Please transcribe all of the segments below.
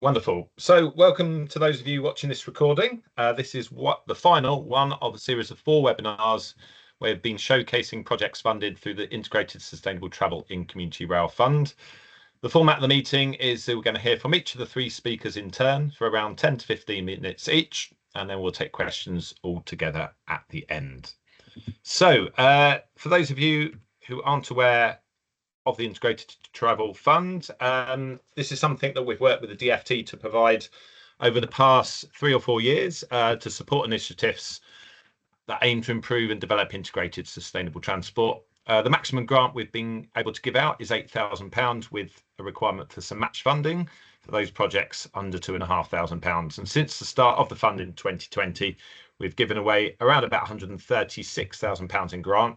Wonderful. So welcome to those of you watching this recording. This is the final one of a series of 4 webinars where we've been showcasing projects funded through the Integrated Sustainable Travel in Community Rail Fund. The format of the meeting is that we're going to hear from each of the 3 speakers in turn for around 10 to 15 minutes each, and then we'll take questions all together at the end. So for those of you who aren't aware of the Integrated Travel Fund. This is something that we've worked with the DFT to provide over the past 3 or 4 years to support initiatives that aim to improve and develop integrated sustainable transport. The maximum grant we've been able to give out is £8,000 with a requirement for some match funding for those projects under £2,500. And since the start of the fund in 2020, we've given away around about £136,000 in grant.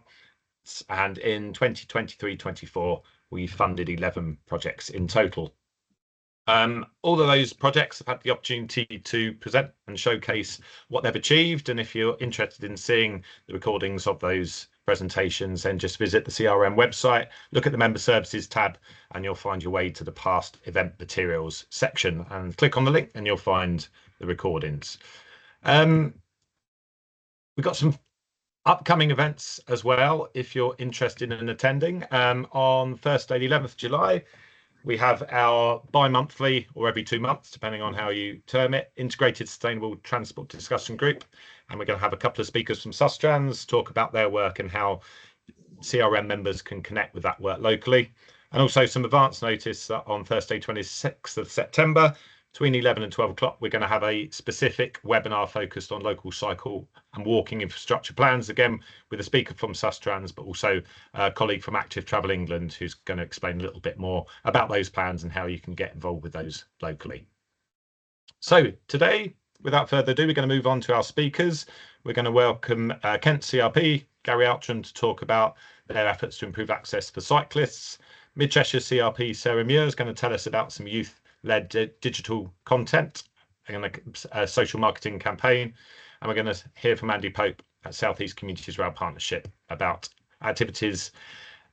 And in 2023-24, we funded 11 projects in total. All of those projects have had the opportunity to present and showcase what they've achieved. And if you're interested in seeing the recordings of those presentations, then just visit the CRM website, look at the Member Services tab, and you'll find your way to the past event materials section and click on the link and you'll find the recordings. We've got some upcoming events as well, if you're interested in attending. On Thursday, the 11th of July, we have our bi-monthly or every 2 months, depending on how you term it, Integrated Sustainable Transport Discussion Group. And we're going to have a couple of speakers from Sustrans talk about their work and how CRM members can connect with that work locally. And also some advance notice that on Thursday, 26th of September, between 11 and 12 o'clock, we're going to have a specific webinar focused on local cycle and walking infrastructure plans, again, with a speaker from Sustrans, but also a colleague from Active Travel England, who's going to explain a little bit more about those plans and how you can get involved with those locally. So today, without further ado, we're going to move on to our speakers. We're going to welcome Kent CRP, Gary Outram, to talk about their efforts to improve access for cyclists. Cheshire CRP, Sarah Muir, is going to tell us about some youth-led digital content and a social marketing campaign. And we're going to hear from Andy Pope at South East Communities Rail Partnership about activities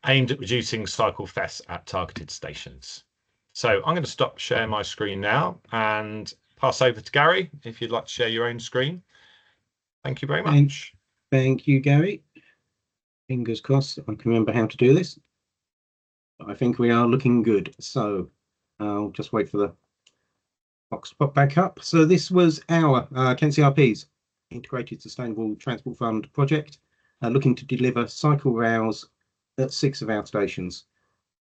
aimed at reducing cycle thefts at targeted stations. So I'm going to stop sharing my screen now and pass over to Gary, if you'd like to share your own screen. Thank you very much. Thank you, Gary. Fingers crossed I can remember how to do this. I think we are looking good. So I'll just wait for the box to pop back up. So this was our Kent CRP's Integrated Sustainable Transport Fund project, looking to deliver cycle rails at 6 of our stations.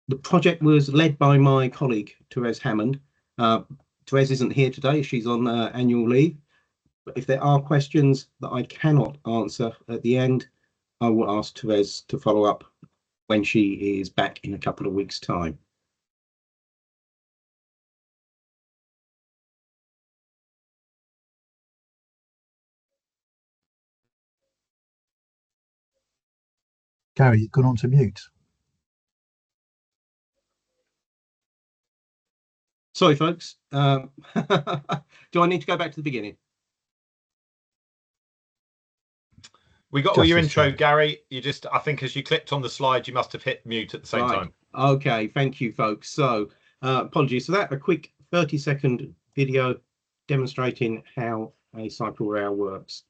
The project was led by my colleague, Therese Hammond. Therese isn't here today, she's on annual leave. But if there are questions that I cannot answer at the end, I will ask Therese to follow up when she is back in a couple of weeks' time. Gary, you've gone on to mute. Sorry, folks. Do I need to go back to the beginning? We got all your intro, Gary. You just, I think as you clicked on the slide, you must have hit mute at the same time. Okay, thank you, folks. So apologies for that. A quick 30-second video demonstrating how a cycle rail works.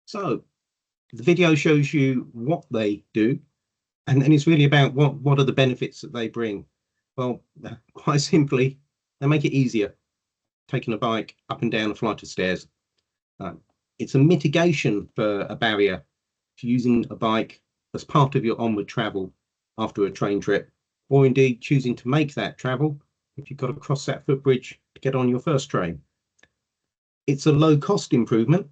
So the video shows you what they do, and then it's really about what are the benefits that they bring. Well, quite simply, they make it easier taking a bike up and down a flight of stairs. It's a mitigation for a barrier to using a bike as part of your onward travel after a train trip, or indeed choosing to make that travel if you've got to cross that footbridge to get on your first train. It's a low cost improvement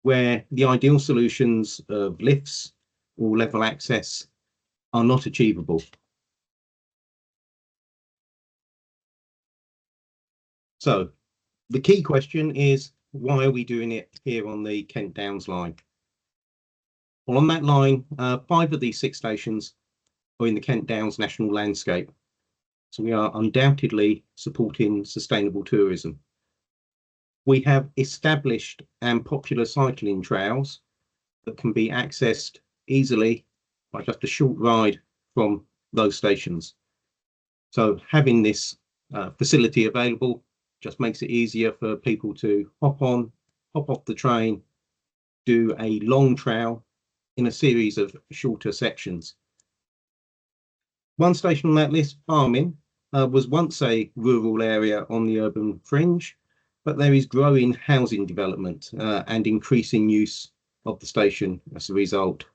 where the ideal solutions of lifts or level access are not achievable. So the key question is, why are we doing it here on the Kent Downs line? Well, on that line, 5 of these 6 stations are in the Kent Downs National Landscape. So we are undoubtedly supporting sustainable tourism. We have established and popular cycling trails that can be accessed easily by just a short ride from those stations. So having this facility available just makes it easier for people to hop on, hop off the train, do a long trail in a series of shorter sections. One station on that list, Armin, was once a rural area on the urban fringe, but there is growing housing development and increasing use of the station as a result.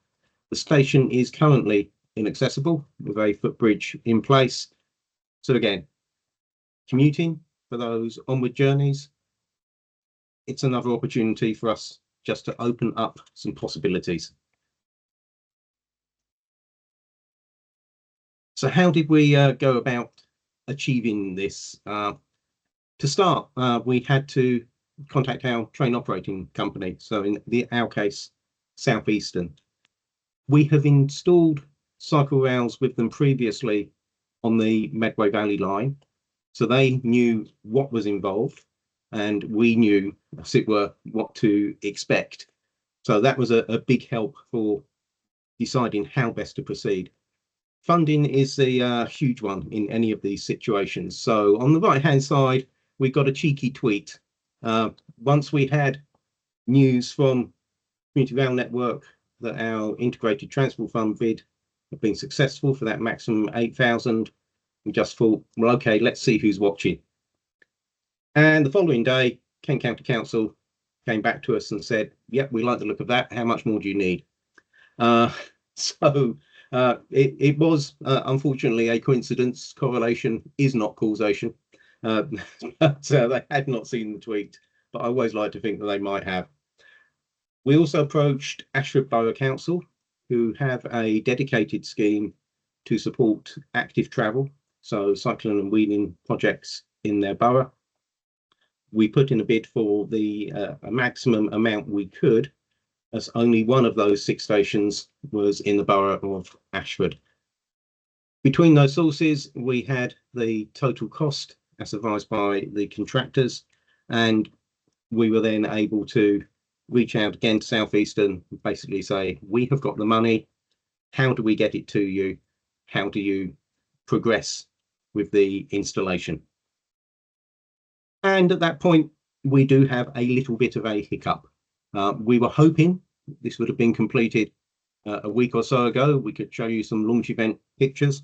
The station is currently inaccessible with a footbridge in place. So again, commuting for those onward journeys, it's another opportunity for us just to open up some possibilities. So how did we go about achieving this? To start, we had to contact our train operating company. So in our case, Southeastern. We have installed cycle rails with them previously on the Medway Valley line. So they knew what was involved and we knew, as it were, what to expect. So that was a big help for deciding how best to proceed. Funding is a huge one in any of these situations. So on the right-hand side, we got a cheeky tweet. Once we had news from Community Rail Network that our Integrated Transport Fund bid had been successful for that maximum 8,000, we just thought, well, okay, let's see who's watching. And the following day, Kent County Council came back to us and said, yep, we like the look of that. How much more do you need? It was unfortunately a coincidence. Correlation is not causation. But they had not seen the tweet, but I always like to think that they might have. We also approached Ashford Borough Council, who have a dedicated scheme to support active travel, so cycling and wheeling projects in their borough. We put in a bid for the a maximum amount we could, as only one of those 6 stations was in the borough of Ashford. Between those sources, we had the total cost as advised by the contractors, and we were then able to reach out again to Southeastern, basically say, we have got the money, how do we get it to you? How do you progress with the installation? And at that point, we do have a little bit of a hiccup. We were hoping this would have been completed a week or so ago. We could show you some launch event pictures.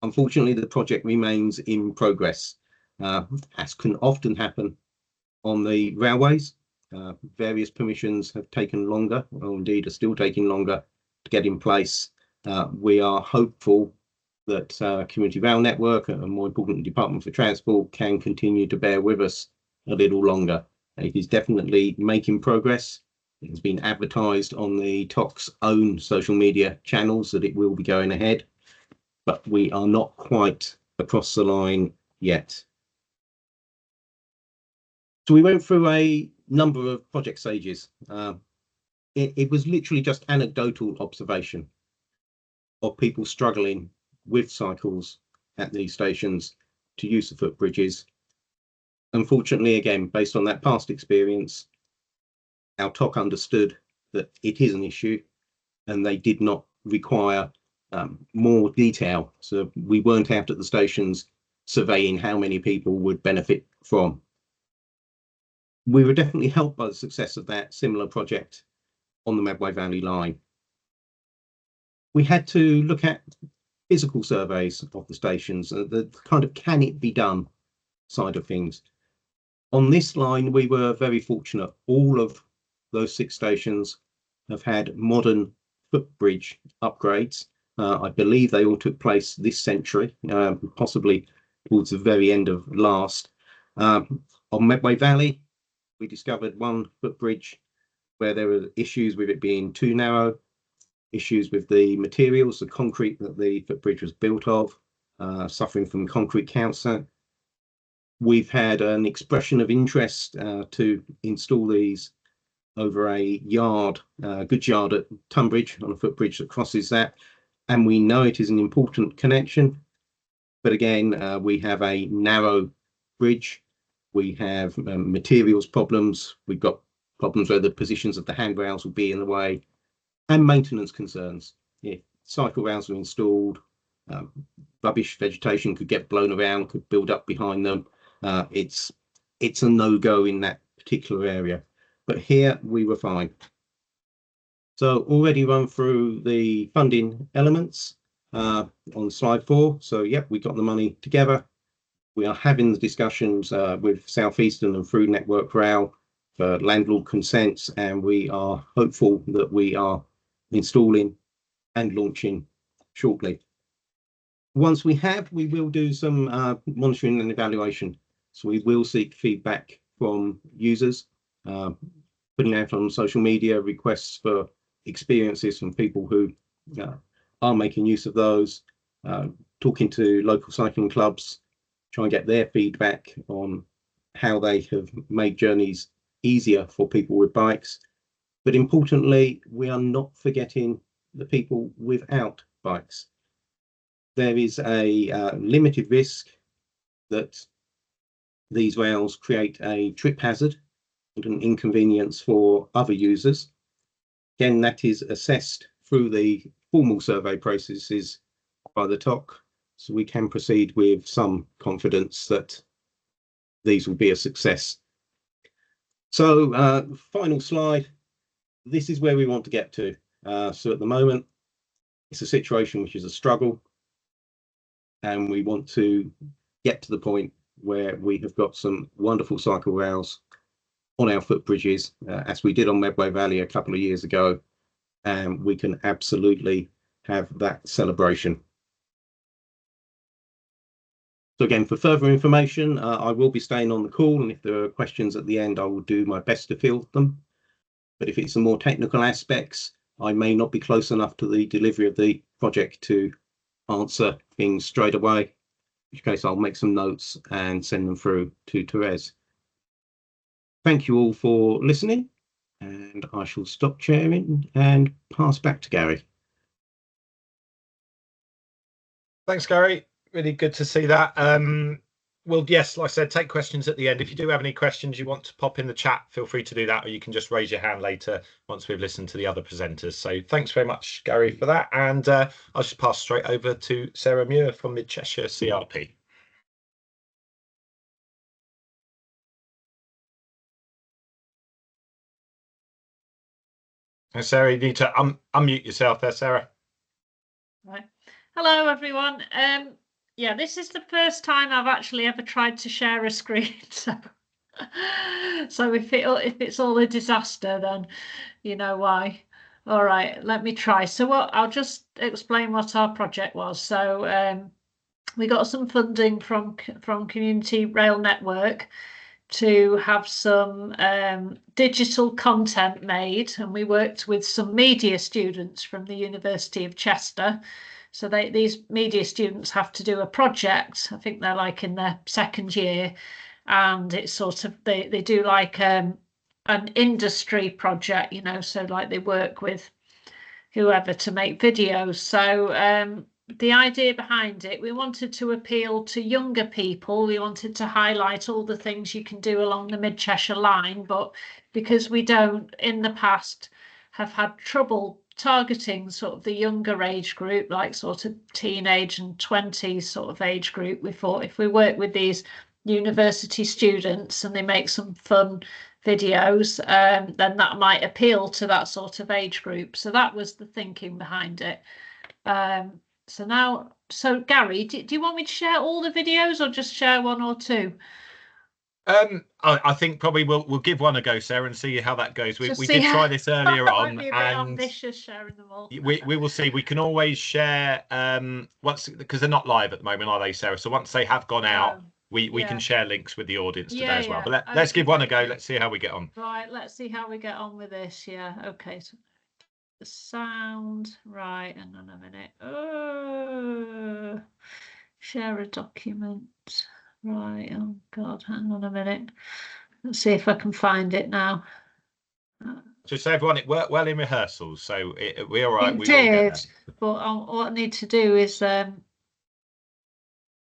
Unfortunately, the project remains in progress, as can often happen on the railways. Various permissions have taken longer, or indeed are still taking longer to get in place. We are hopeful that Community Rail Network, and more importantly, Department for Transport, can continue to bear with us a little longer. It is definitely making progress. It has been advertised on the TOC's own social media channels that it will be going ahead, but we are not quite across the line yet. So we went through a number of project stages. It was literally just anecdotal observation of people struggling with cycles at these stations to use the footbridges. Unfortunately, again, based on that past experience, our TOC understood that it is an issue and they did not require more detail. So we weren't out at the stations surveying how many people would benefit from. We were definitely helped by the success of that similar project on the Medway Valley line. We had to look at physical surveys of the stations, the kind of can it be done side of things. On this line, we were very fortunate. All of those 6 stations have had modern footbridge upgrades. I believe they all took place this century, possibly towards the very end of last. On Medway Valley, we discovered one footbridge where there were issues with it being too narrow, issues with the materials, the concrete that the footbridge was built of, suffering from concrete cancer. We've had an expression of interest to install these over a yard, goods yard at Tunbridge, on a footbridge that crosses that. And we know it is an important connection. But again, we have a narrow bridge. We have materials problems. We've got problems where the positions of the handrails will be in the way, and maintenance concerns. If cycle rails are installed, rubbish vegetation could get blown around, could build up behind them. It's a no-go in that particular area. But here we were fine. So already run through the funding elements on slide 4. So yep, we got the money together. We are having the discussions with South Eastern and through Network Rail for landlord consents, and we are hopeful that we are installing and launching shortly. Once we have, we will do some monitoring and evaluation. So we will seek feedback from users, putting out on social media requests for experiences from people who are making use of those, talking to local cycling clubs, try and get their feedback on how they have made journeys easier for people with bikes. But importantly, we are not forgetting the people without bikes. There is a limited risk that these rails create a trip hazard and an inconvenience for other users. Again, that is assessed through the formal survey processes by the TOC, so we can proceed with some confidence that these will be a success. So final slide, this is where we want to get to. So at the moment, it's a situation which is a struggle, and we want to get to the point where we have got some wonderful cycle rails on our footbridges, as we did on Medway Valley a couple of years ago, and we can absolutely have that celebration. So again, for further information, I will be staying on the call, and if there are questions at the end, I will do my best to field them. But if it's the more technical aspects, I may not be close enough to the delivery of the project to answer things straight away, in which case I'll make some notes and send them through to Therese. Thank you all for listening, and I shall stop sharing and pass back to Gary. Thanks, Gary. Really good to see that. Well, yes, like I said, take questions at the end. If you do have any questions you want to pop in the chat, feel free to do that, or you can just raise your hand later once we've listened to the other presenters. So thanks very much, Gary, for that. And I'll just pass straight over to Sarah Muir from the Cheshire CRP. And Sarah, you need to unmute yourself there, Sarah. Right. Hello, everyone. Yeah, this is the first time I've actually ever tried to share a screen. So if it's all a disaster, then you know why. All right, let me try. So I'll just explain what our project was. So we got some funding from Community Rail Network to have some digital content made, and we worked with some media students from the University of Chester. So these media students have to do a project. I think they're like in their second year, and it's sort of they do like an industry project, you know, so like they work with whoever to make videos. So the idea behind it, we wanted to appeal to younger people. We wanted to highlight all the things you can do along the Mid Cheshire line, but because we don't in the past have had trouble targeting sort of the younger age group, like sort of teenage and 20s sort of age group, we thought if we work with these university students and they make some fun videos, then that might appeal to that sort of age group. So that was the thinking behind it. So Gary, do you want me to share all the videos or just share one or two? I think probably we'll give one a go, Sarah, and see how that goes. We did try this earlier on, be a bit ambitious sharing them all. we will see. We can always share once, because they're not live at the moment, are they, Sarah? So once they have gone out, we can share links with the audience today as well. But let's give one a go. Let's see how we get on. Right, let's see how we get on with this. Yeah, okay. So the sound, right, hang on a minute. Share a document. Right, oh God, hang on a minute. Let's see if I can find it now. Just so everyone, it worked well in rehearsals, so we're all right. It We will get did, there. but what I need to do is get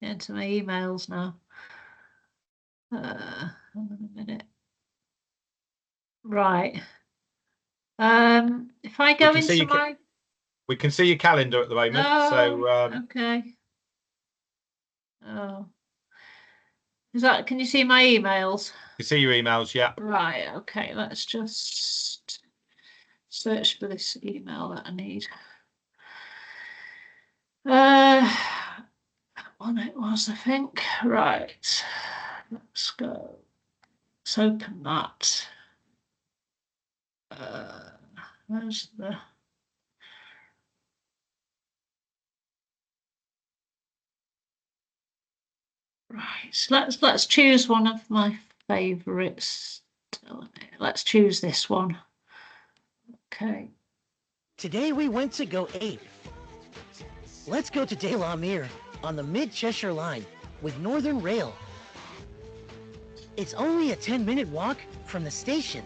into my emails now. Hold on a minute. Right. If I go into my... We can see your calendar at the moment, so okay. Oh, is that? Can you see my emails? you see your emails, yeah. Right. Okay. Let's just search for this email that I need. One it was, I think. Right. Let's go. Let's open that. Where's the... Right, so let's choose one of my favorites. Let's choose this one. Okay. Today we went to go ape. Let's go to De La Muir on the Mid-Cheshire line with Northern Rail. It's only a 10-minute walk from the station.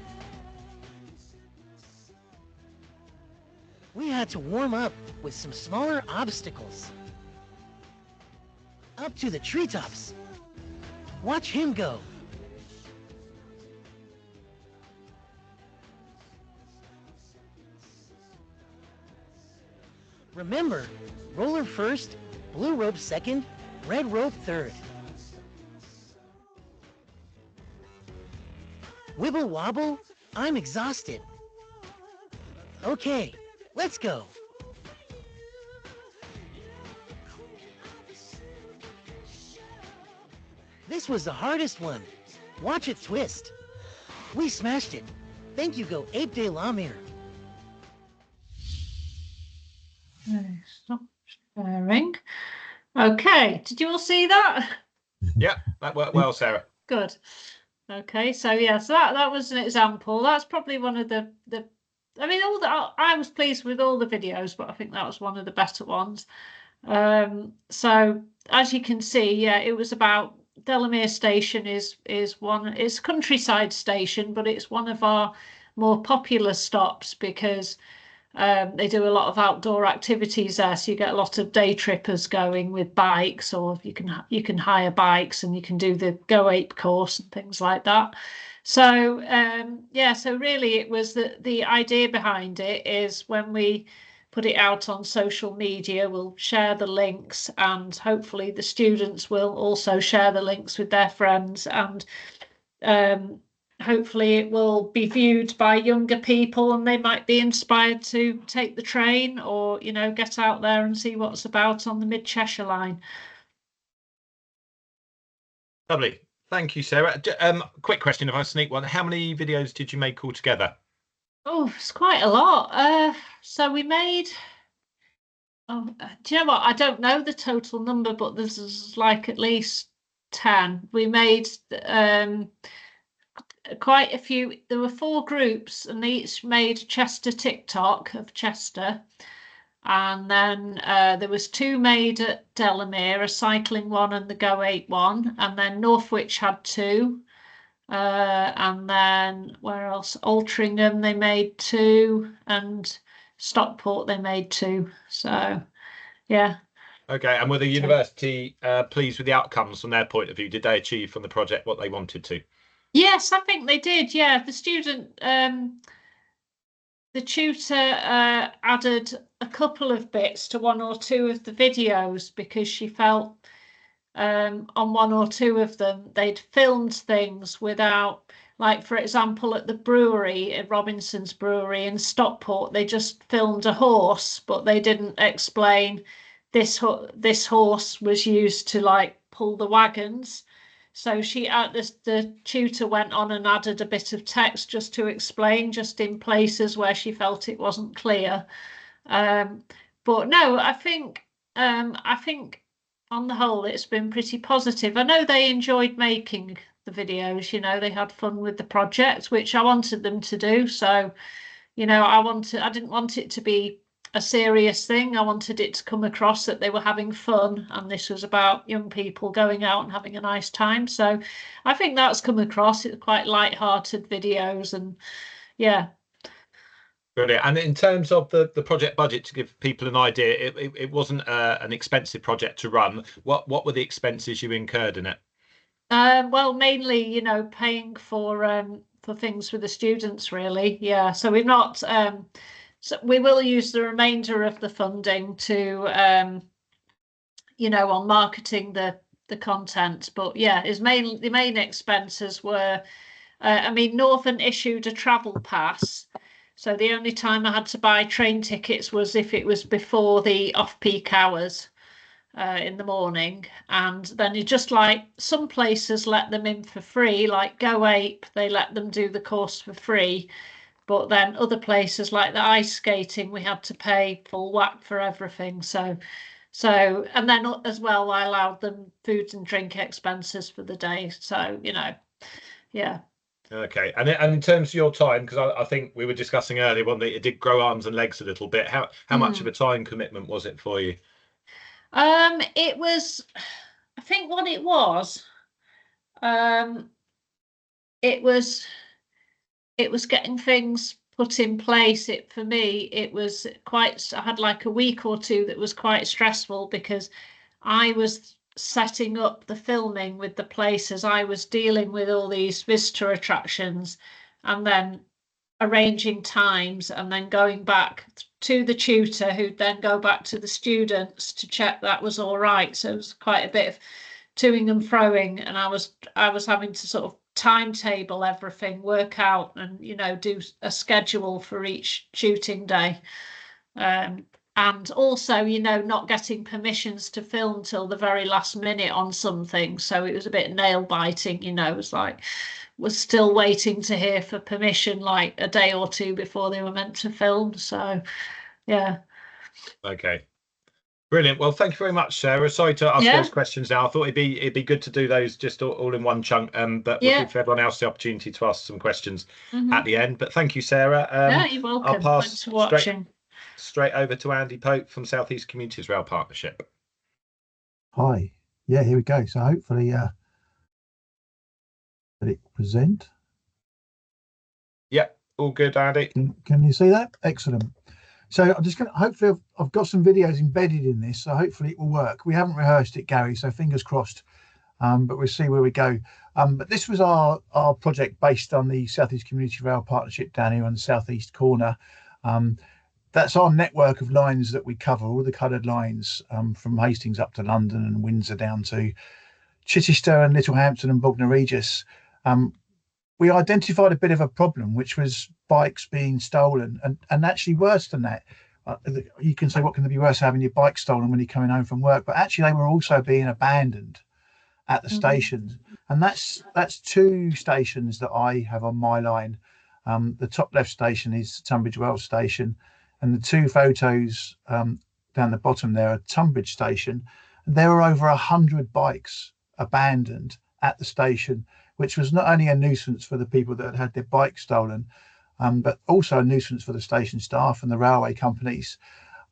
We had to warm up with some smaller obstacles. Up to the treetops. Watch him go. Remember, roller first, blue rope second, red rope third. Wibble wobble, I'm exhausted. Okay, let's go. This was the hardest one. Watch it twist. We smashed it. Thank you, Go Ape De La Muir. Stop sharing. Okay, did you all see that? Yeah, that worked well, Sarah. Good. Okay, so yeah, so that was an example. That's probably one of the I mean, I was pleased with all the videos, but I think that was one of the better ones. So as you can see, yeah, it was about Delamere Station is one. It's a countryside station, but it's one of our more popular stops because they do a lot of outdoor activities there. So you get a lot of day trippers going with bikes, or you can hire bikes and you can do the Go Ape course and things like that. So yeah, so really it was the idea behind it is when we put it out on social media, we'll share the links, and hopefully the students will also share the links with their friends, and hopefully it will be viewed by younger people and they might be inspired to take the train or, you know, get out there and see what's about on the Mid-Cheshire line. Lovely. Thank you, Sarah. Quick question, if I sneak one. How many videos did you make altogether? Oh, it's quite a lot. So we made... Oh, do you know what? I don't know the total number, but there's like at least 10. We made quite a few. There were 4 groups and they each made Chester TikTok of Chester. And then there was 2 made at Delamere, a cycling one and the Go Ape one. And then Northwich had 2. And then where else? Altrincham, they made 2. And Stockport, they made 2. So, yeah. Okay, and were the university pleased with the outcomes from their point of view? Did they achieve from the project what they wanted to? Yes, I think they did. Yeah, the student, the tutor added a couple of bits to 1 or 2 of the videos because she felt on 1 or 2 of them they'd filmed things without, like for example at the brewery, at Robinson's Brewery in Stockport, they just filmed a horse, but they didn't explain this horse was used to like pull the wagons. So the tutor went on and added a bit of text just to explain, just in places where she felt it wasn't clear. But no, I think on the whole it's been pretty positive. I know they enjoyed making the videos, you know, they had fun with the project, which I wanted them to do. So, you know, I didn't want it to be a serious thing. I wanted it to come across that they were having fun, and this was about young people going out and having a nice time. So I think that's come across. It's quite light-hearted videos, and yeah. Brilliant. And in terms of the project budget, to give people an idea, it wasn't an expensive project to run. What were the expenses you incurred in it? Well, mainly, paying for things for the students, really. Yeah. So we're not. So we will use the remainder of the funding to, on marketing the content. But yeah, the main expenses were. Northern issued a travel pass. So the only time I had to buy train tickets was if it was before the off-peak hours in the morning. And then you just like some places let them in for free, like Go Ape, they let them do the course for free. But then other places like the ice skating, we had to pay full whack for everything. And then as well, I allowed them food and drink expenses for the day. So, yeah. Okay, and in terms of your time, because I think we were discussing earlier on that it did grow arms and legs a little bit. How much of a time commitment was it for you? It was, I think what it was, it was getting things put in place. For me, it was I had like a week or two that was quite stressful because I was setting up the filming with the places. I was dealing with all these visitor attractions and then arranging times and then going back to the tutor who'd then go back to the students to check that was all right. So it was quite a bit of toing and froing, and I was having to sort of timetable everything, work out and do a schedule for each shooting day. And also, not getting permissions to film till the very last minute on something. So it was a bit nail biting, it was like, was still waiting to hear for permission like a day or two before they were meant to film. So, yeah. Okay. Brilliant. Well, thank you very much, Sarah. Sorry to ask those questions now. I thought it'd be good to do those just all in one chunk. But we'll give everyone else the opportunity to ask some questions at the end. But thank you, Sarah. Yeah, you're welcome. I'll pass Thanks for watching. Straight over to Andy Pope from South East Communities Rail Partnership. Hi. Yeah, here we go. So hopefully did it present? Yeah, all good, Andy. Can you see that? Excellent. So I'm just going to, hopefully I've got some videos embedded in this, so hopefully it will work. We haven't rehearsed it, Gary, so fingers crossed, but we'll see where we go. But this was our project based on the South East Community Rail Partnership down here on the southeast corner. That's our network of lines that we cover, all the coloured lines from Hastings up to London and Windsor down to Chichester and Littlehampton and Bognor Regis. We identified a bit of a problem, which was bikes being stolen, and actually worse than that. You can say, what can be worse, having your bike stolen when you're coming home from work? But actually, they were also being abandoned at the stations, and that's two stations that I have on my line. The top left station is Tunbridge Wells station, and the two photos down the bottom there are Tunbridge station. And there were over 100 bikes abandoned at the station, which was not only a nuisance for the people that had their bikes stolen, but also a nuisance for the station staff and the railway companies.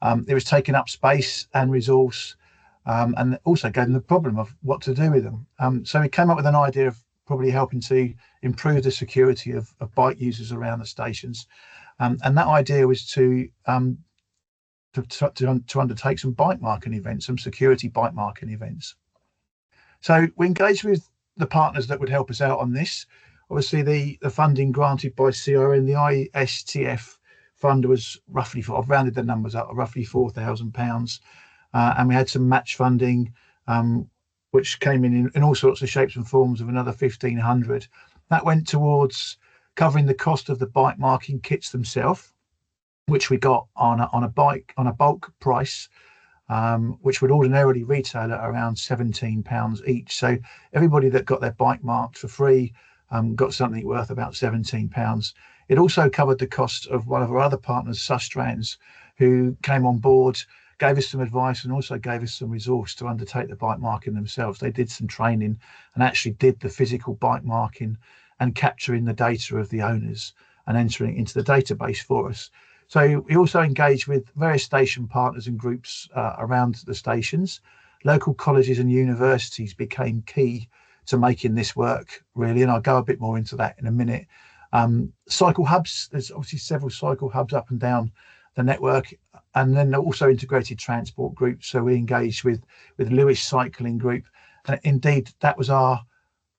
It was taking up space and resource, and also gave them the problem of what to do with them. So we came up with an idea of probably helping to improve the security of bike users around the stations. And that idea was to undertake some bike marking events, some security bike marking events. So we engaged with the partners that would help us out on this. Obviously, the funding granted by CRN, the ISTF fund was roughly, I've rounded the numbers up, roughly £4,000. And we had some match funding, which came in all sorts of shapes and forms of another 1,500. That went towards covering the cost of the bike marking kits themselves, which we got on a bulk price, which would ordinarily retail at around £17 each. So everybody that got their bike marked for free got something worth about £17. It also covered the cost of one of our other partners, Sustrans, who came on board, gave us some advice and also gave us some resource to undertake the bike marking themselves. They did some training and actually did the physical bike marking and capturing the data of the owners and entering it into the database for us. So we also engaged with various station partners and groups around the stations. Local colleges and universities became key to making this work, really, and I'll go a bit more into that in a minute. Cycle hubs, there's obviously several cycle hubs up and down the network, and then also integrated transport groups. So we engaged with Lewis Cycling Group, and indeed that was our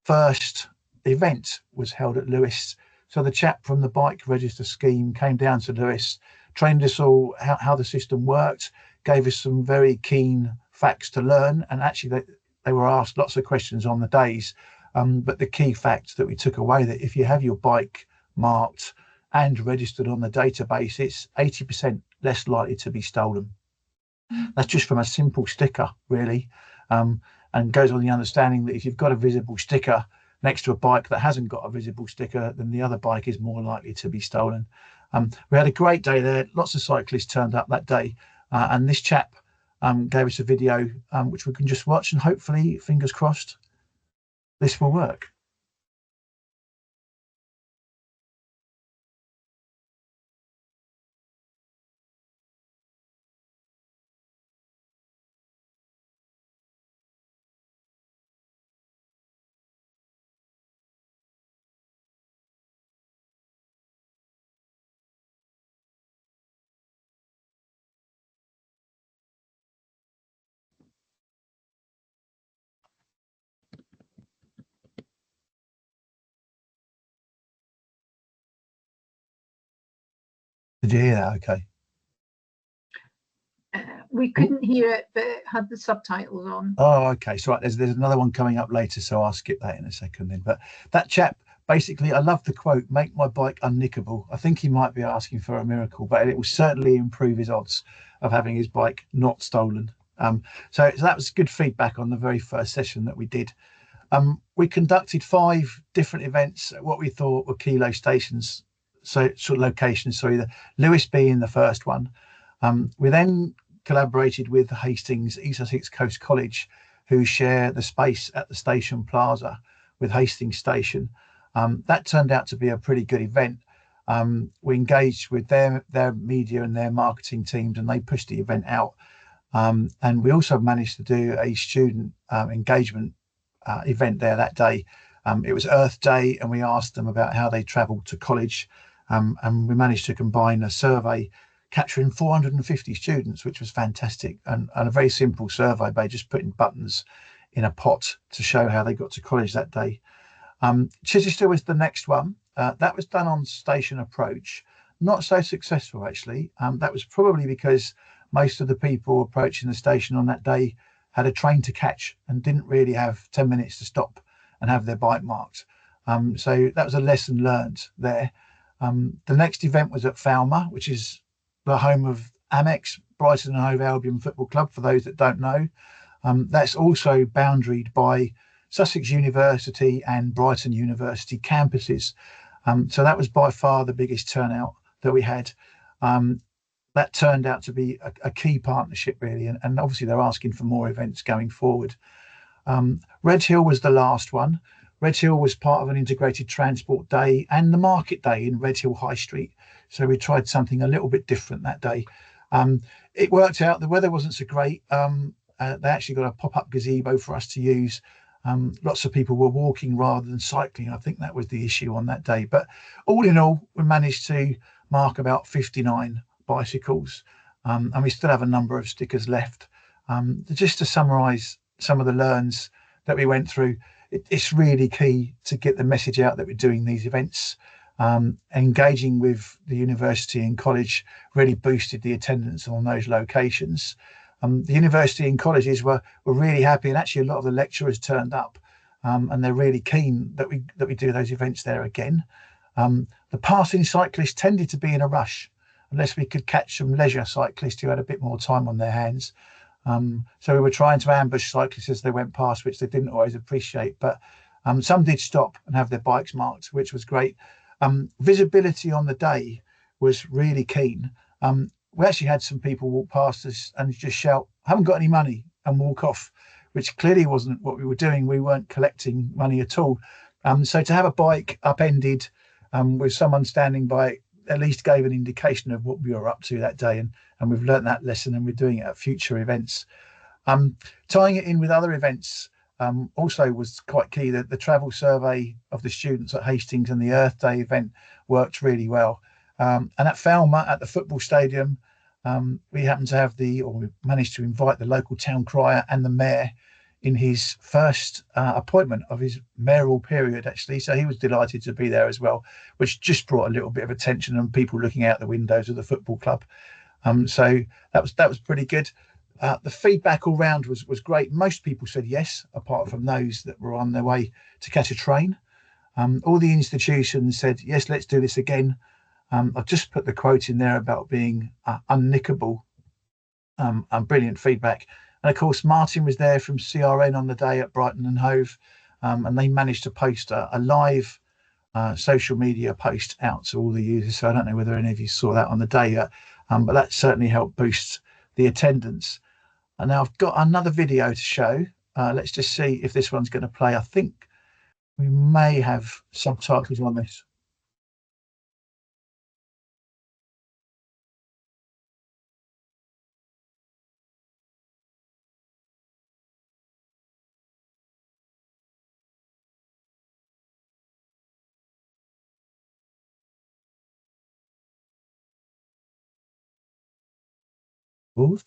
first event, was held at Lewis. So the chap from the bike register scheme came down to Lewis, trained us all how the system worked, gave us some very keen facts to learn, and actually they were asked lots of questions on the days. But the key fact that we took away, that if you have your bike marked and registered on the database, it's 80% less likely to be stolen. That's just from a simple sticker, really, and goes on the understanding that if you've got a visible sticker next to a bike that hasn't got a visible sticker, then the other bike is more likely to be stolen. We had a great day there. Lots of cyclists turned up that day, and this chap gave us a video which we can just watch, and hopefully, fingers crossed, this will work. Did you hear that? Okay. We couldn't hear it, but it had the subtitles on. Oh, okay. So right, there's another one coming up later, so I'll skip that in a second then. But that chap, basically, I love the quote, "Make my bike unnickable." I think he might be asking for a miracle, but it will certainly improve his odds of having his bike not stolen. So that was good feedback on the very first session that we did. We conducted 5 different events at what we thought were key locations. So sort of locations, sorry, the Lewis being the first one. We then collaborated with the Hastings East Sussex Coast College, who share the space at the station plaza with Hastings Station. That turned out to be a pretty good event. We engaged with their media and their marketing teams, and they pushed the event out. And we also managed to do a student engagement event there that day. It was Earth Day, and we asked them about how they travelled to college. And we managed to combine a survey capturing 450 students, which was fantastic, and a very simple survey by just putting buttons in a pot to show how they got to college that day. Chichester was the next one. That was done on station approach. Not so successful, actually. That was probably because most of the people approaching the station on that day had a train to catch and didn't really have 10 minutes to stop and have their bike marked. So that was a lesson learned there. The next event was at Falmer, which is the home of Amex, Brighton and Hove Albion Football Club, for those that don't know. That's also boundaried by Sussex University and Brighton University campuses. So that was by far the biggest turnout that we had. That turned out to be a key partnership, really, and obviously they're asking for more events going forward. Redhill was the last one. Redhill was part of an integrated transport day and the market day in Redhill High Street. So we tried something a little bit different that day. It worked out. The weather wasn't so great. They actually got a pop-up gazebo for us to use. Lots of people were walking rather than cycling. I think that was the issue on that day. But all in all, we managed to mark about 59 bicycles, and we still have a number of stickers left. Just to summarise some of the learns that we went through, it's really key to get the message out that we're doing these events. Engaging with the university and college really boosted the attendance on those locations. The university and colleges were really happy, and actually a lot of the lecturers turned up, and they're really keen that we do those events there again. The passing cyclists tended to be in a rush unless we could catch some leisure cyclists who had a bit more time on their hands. So we were trying to ambush cyclists as they went past, which they didn't always appreciate, but some did stop and have their bikes marked, which was great. Visibility on the day was really keen. We actually had some people walk past us and just shout, "Haven't got any money," and walk off, which clearly wasn't what we were doing. We weren't collecting money at all. So to have a bike upended with someone standing by at least gave an indication of what we were up to that day, and we've learnt that lesson, and we're doing it at future events. Tying it in with other events, Also was quite key that the travel survey of the students at Hastings and the Earth Day event worked really well. And at Falmouth, at the football stadium, we happened to have we managed to invite the local town crier and the mayor in his first appointment of his mayoral period, actually. So he was delighted to be there as well, which just brought a little bit of attention and people looking out the windows of the football club. So that was pretty good. The feedback all round was great. Most people said yes, apart from those that were on their way to catch a train. All the institutions said, yes, let's do this again. I've just put the quote in there about being unnickable, and brilliant feedback. And of course, Martin was there from CRN on the day at Brighton and Hove, and they managed to post a live social media post out to all the users. So I don't know whether any of you saw that on the day yet, but that certainly helped boost the attendance. And now I've got another video to show. Let's just see if this one's going to play. I think we may have subtitles on this. Ooh.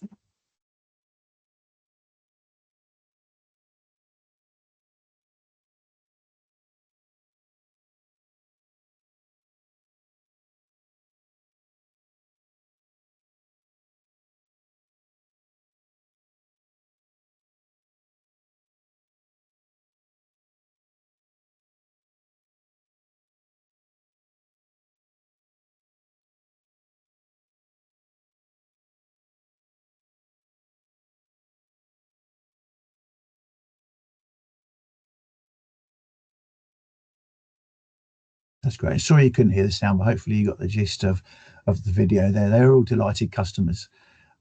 That's great. Sorry you couldn't hear the sound, but hopefully you got the gist of the video there. They're all delighted customers.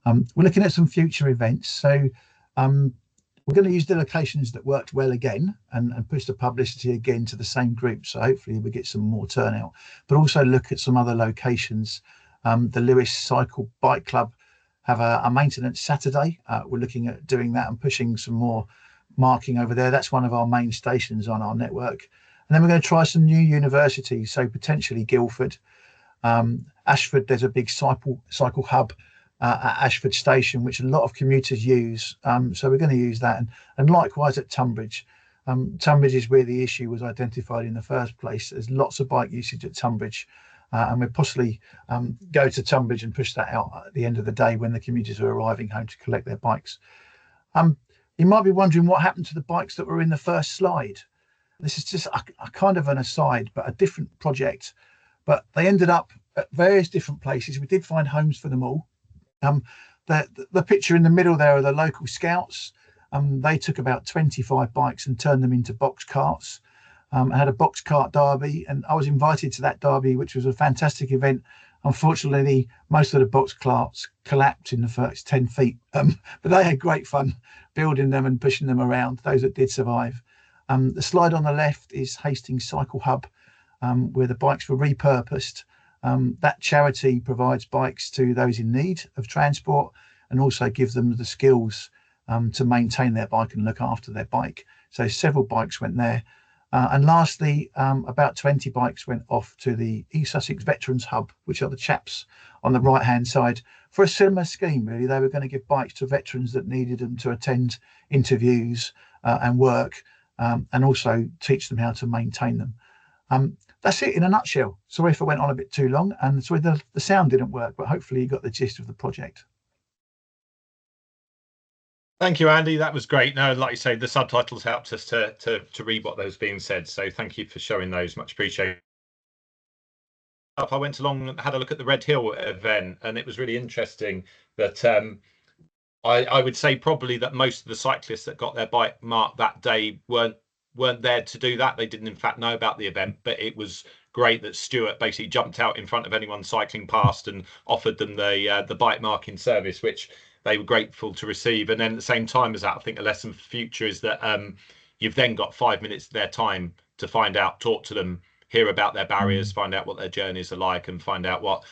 We're looking at some future events. So we're going to use the locations that worked well again and push the publicity again to the same group. So hopefully we get some more turnout, but also look at some other locations. The Lewis Cycle Bike Club have a maintenance Saturday. We're looking at doing that and pushing some more marking over there. That's one of our main stations on our network. And then we're going to try some new universities. So potentially Guildford, Ashford, there's a big cycle hub at Ashford Station, which a lot of commuters use. So we're going to use that. And likewise at Tunbridge. Tunbridge is where the issue was identified in the first place. There's lots of bike usage at Tunbridge. And we'll possibly go to Tunbridge and push that out at the end of the day when the commuters are arriving home to collect their bikes. You might be wondering what happened to the bikes that were in the first slide. This is just a kind of an aside, but a different project. But they ended up at various different places. We did find homes for them all. The picture in the middle there are the local scouts. They took about 25 bikes and turned them into box carts. I had a box cart derby, and I was invited to that derby, which was a fantastic event. Unfortunately, most of the box carts collapsed in the first 10 feet, but they had great fun building them and pushing them around, those that did survive. The slide on the left is Hastings Cycle Hub, where the bikes were repurposed. That charity provides bikes to those in need of transport and also give them the skills to maintain their bike and look after their bike. So several bikes went there. And lastly, about 20 bikes went off to the East Sussex Veterans Hub, which are the chaps on the right-hand side, for a similar scheme, really. They were going to give bikes to veterans that needed them to attend interviews and work, and also teach them how to maintain them. That's it in a nutshell. Sorry if I went on a bit too long, and sorry the sound didn't work, but hopefully you got the gist of the project. Thank you, Andy. That was great. No, like you say, the subtitles helped us to read what was being said. So thank you for showing those. Much appreciated. I went along and had a look at the Red Hill event, and it was really interesting that I would say probably that most of the cyclists that got their bike marked that day weren't there to do that. They didn't in fact know about the event, but it was great that Stuart basically jumped out in front of anyone cycling past and offered them the bike marking service, which they were grateful to receive. And then at the same time as that, I think a lesson for the future is that you've then got 5 minutes of their time to find out, talk to them, hear about their barriers, find out what their journeys are like, and find out what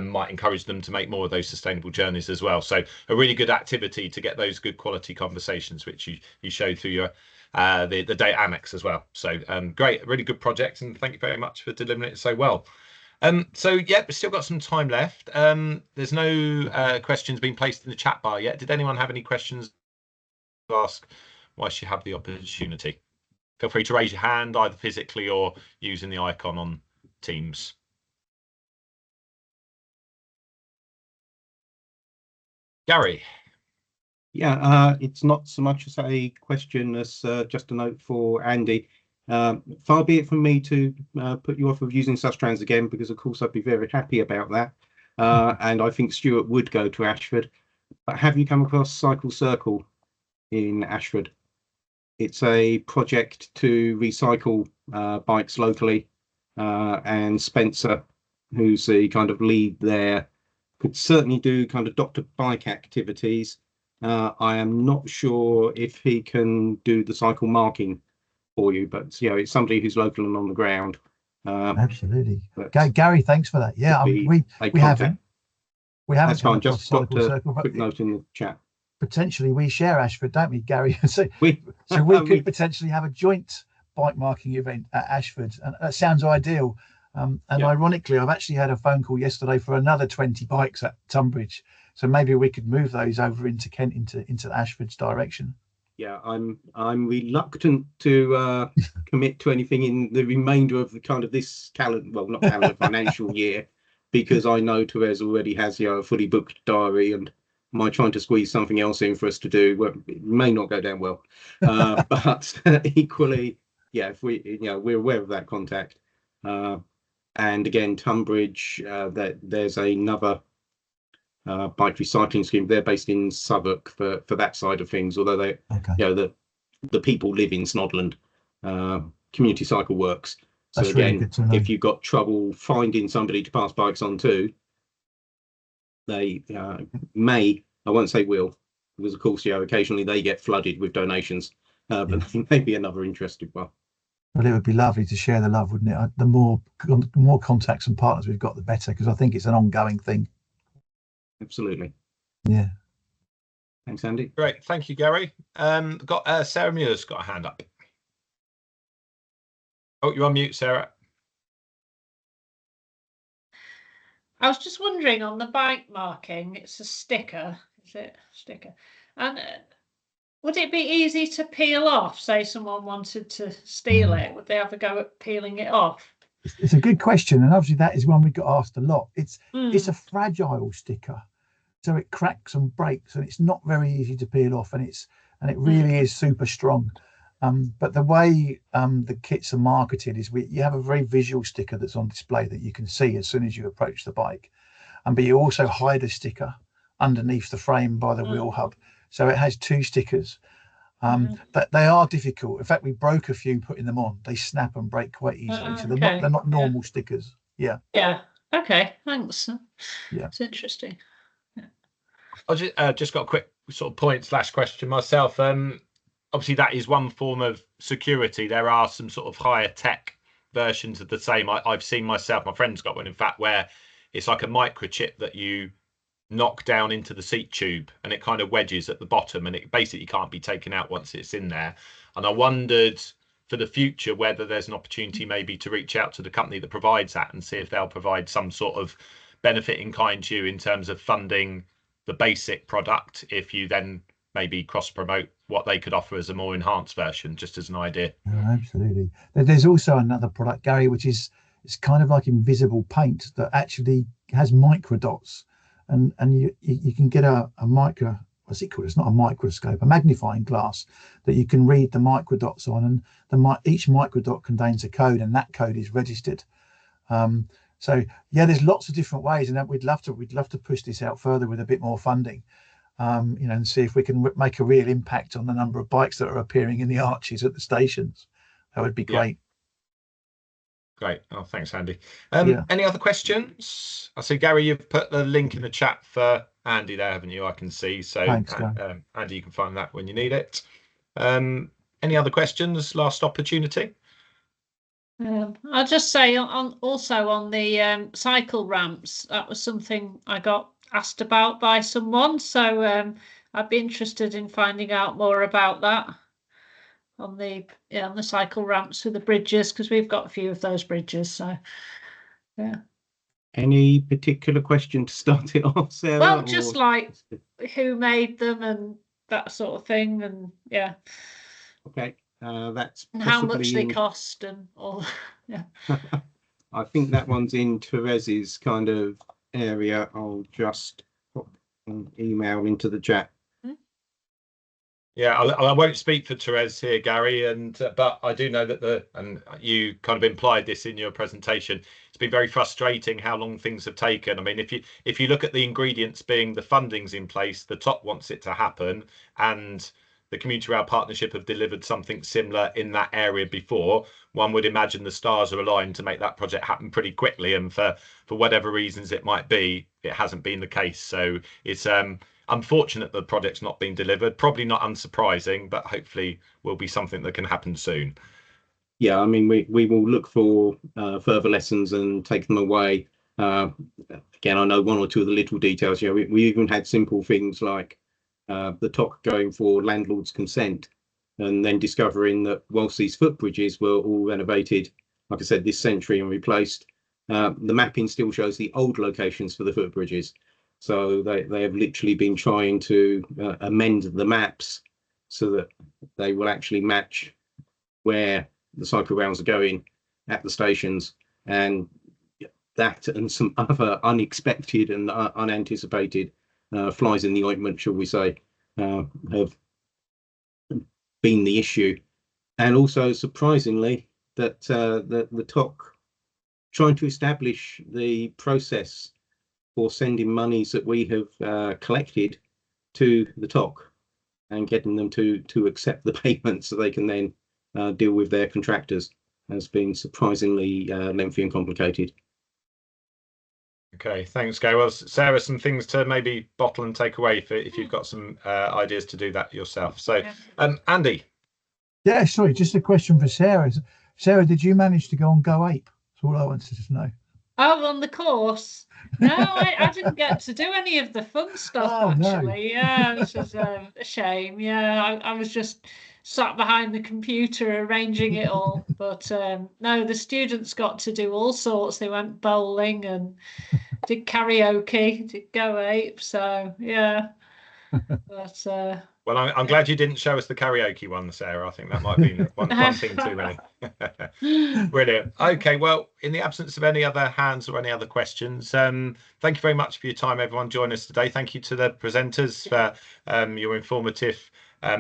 might encourage them to make more of those sustainable journeys as well. So a really good activity to get those good quality conversations, which you showed through your the data Amex as well. So great, really good project, and thank you very much for delivering it so well. So yeah, we've still got some time left. There's no questions being placed in the chat bar yet. Did anyone have any questions to ask whilst you have the opportunity? Feel free to raise your hand either physically or using the icon on Teams. Gary. Yeah, it's not so much as a question as just a note for Andy. Far be it from me to put you off of using Sustrans again, because of course I'd be very happy about that. And I think Stuart would go to Ashford. But have you come across Cycle Circle in Ashford? It's a project to recycle bikes locally, and Spencer, who's the kind of lead there, could certainly do kind of doctor bike activities. I am not sure if he can do the cycle marking for you, but you know, it's somebody who's local and on the ground. Absolutely. Gary, thanks for that. Yeah, we haven't. That's fine. Just Cycle got a Circle, quick note in the chat. Potentially we share Ashford, don't we, Gary? so we could potentially have a joint bike marking event at Ashford, and that sounds ideal. And ironically, I've actually had a phone call yesterday for another 20 bikes at Tunbridge, so maybe we could move those over into Kent, into Ashford's direction. Yeah, I'm reluctant to commit to anything in the remainder of the kind of this financial year, because I know Therese already has a fully booked diary, and my trying to squeeze something else in for us to do, well, it may not go down well. But equally, yeah, if we're aware of that contact. And again, Tunbridge, there's another bike recycling scheme. They're based in Southwark for that side of things, although they, the people live in Snodland. Community Cycle Works. So that's again, really if you've got trouble finding somebody to pass bikes on to, they may, I won't say will, because of course, occasionally they get flooded with donations, but they may be another interested one. Well, it would be lovely to share the love, wouldn't it? The more contacts and partners we've got, the better, because I think it's an ongoing thing. Absolutely. Yeah. Thanks, Andy. Great. Thank you, Gary. Got Sarah Muir's got a hand up. Oh, you're on mute, Sarah. I was just wondering, on the bike marking, it's a sticker. Is it a sticker? And would it be easy to peel off? Say someone wanted to steal it, would they have a go at peeling it off? It's a good question, and obviously that is one we got asked a lot. It's a fragile sticker, so it cracks and breaks, and it's not very easy to peel off, and it really is super strong. But the way the kits are marketed is you have a very visual sticker that's on display that you can see as soon as you approach the bike, but you also hide a sticker underneath the frame by the wheel hub, so it has two stickers. That they are difficult. In fact, we broke a few putting them on. They snap and break quite easily, so they're not normal stickers. Yeah. Okay, thanks. Yeah, it's interesting. I just got a quick sort of point / question myself. Obviously that is one form of security. There are some sort of higher tech versions of the same. I've seen myself, my friend's got one, in fact, where it's like a microchip that you knock down into the seat tube, and it kind of wedges at the bottom, and it basically can't be taken out once it's in there. And I wondered for the future whether there's an opportunity maybe to reach out to the company that provides that and see if they'll provide some sort of benefit in kind to you in terms of funding the basic product, if you then maybe cross promote what they could offer as a more enhanced version, just as an idea. Absolutely. There's also another product, Gary, which is it's kind of like invisible paint that actually has micro dots, and you can get a micro, what's it called? It's not a microscope, a magnifying glass that you can read the micro dots on, and each micro dot contains a code, and that code is registered. So yeah, there's lots of different ways, and we'd love to push this out further with a bit more funding. And see if we can make a real impact on the number of bikes that are appearing in the arches at the stations. That would be great. Great. Oh, thanks, Andy. Any other questions? I see, Gary, you've put the link in the chat for Andy there, haven't you? I can see. So, thanks, Andy, you can find that when you need it. Any other questions? Last opportunity. I'll just say also on the cycle ramps, that was something I got asked about by someone, so I'd be interested in finding out more about that. on the cycle ramps with the bridges, because we've got a few of those bridges. So yeah. Any particular question to start it off, Sarah? Well, just like who made them and that sort of thing, and yeah. Okay, that's and how much they cost and all. Yeah. I think that one's in Therese's kind of area. I'll just pop an email into the chat. Yeah, I won't speak for Therese here, Gary, but I do know that and you kind of implied this in your presentation. It's been very frustrating how long things have taken. I mean, if you look at the ingredients being the funding's in place, the top wants it to happen, and the Community Rail Partnership have delivered something similar in that area before, one would imagine the stars are aligned to make that project happen pretty quickly. And for whatever reasons it might be, it hasn't been the case. So it's unfortunate the project's not been delivered. Probably not unsurprising, but hopefully will be something that can happen soon. Yeah, I mean, we will look for further lessons and take them away. Again, I know one or two of the little details. You know, we even had simple things like the TOC going for landlord's consent, and then discovering that whilst these footbridges were all renovated, like I said, this century and replaced, the mapping still shows the old locations for the footbridges. So they have literally been trying to amend the maps so that they will actually match where the cycle rounds are going at the stations, and that and some other unexpected and unanticipated flies in the ointment, shall we say, have been the issue. And also, surprisingly, that the TOC trying to establish the process for sending monies that we have collected to the TOC and getting them to accept the payments so they can then deal with their contractors has been surprisingly lengthy and complicated. Okay, thanks, Gary. Well, Sarah, some things to maybe bottle and take away if you've got some ideas to do that yourself. So, Andy. Yeah, sorry, just a question for Sarah. Sarah, did you manage to go on Go Ape? That's all I wanted to know. Oh, on the course? No, I didn't get to do any of the fun stuff, actually. No. Yeah, this was a shame. Yeah, I was just sat behind the computer arranging it all. But no, the students got to do all sorts. They went bowling and did karaoke, did Go Ape. So, yeah. But well, I'm glad you didn't show us the karaoke one, Sarah. I think that might be one thing too many. Brilliant. Okay, well, in the absence of any other hands or any other questions, thank you very much for your time, everyone joining us today. Thank you to the presenters for your informative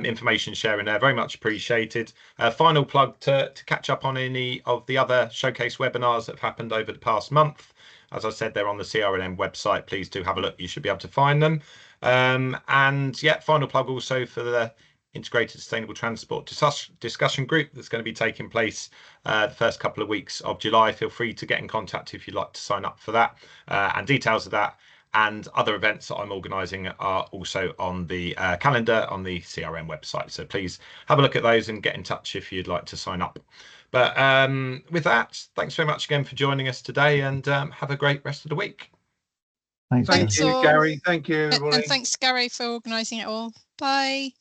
information sharing there. Very much appreciated. Final plug to catch up on any of the other showcase webinars that have happened over the past month. As I said, they're on the CRNM website. Please do have a look. You should be able to find them. And yeah, final plug also for the Integrated Sustainable Transport discussion group that's going to be taking place the first couple of weeks of July. Feel free to get in contact if you'd like to sign up for that. And details of that and other events that I'm organising are also on the calendar on the CRM website. So please have a look at those and get in touch if you'd like to sign up. But with that, thanks very much again for joining us today, and have a great rest of the week. Thanks, Thank you, Gary. Thank you, everybody. And thanks, Gary, for organising it all. Bye.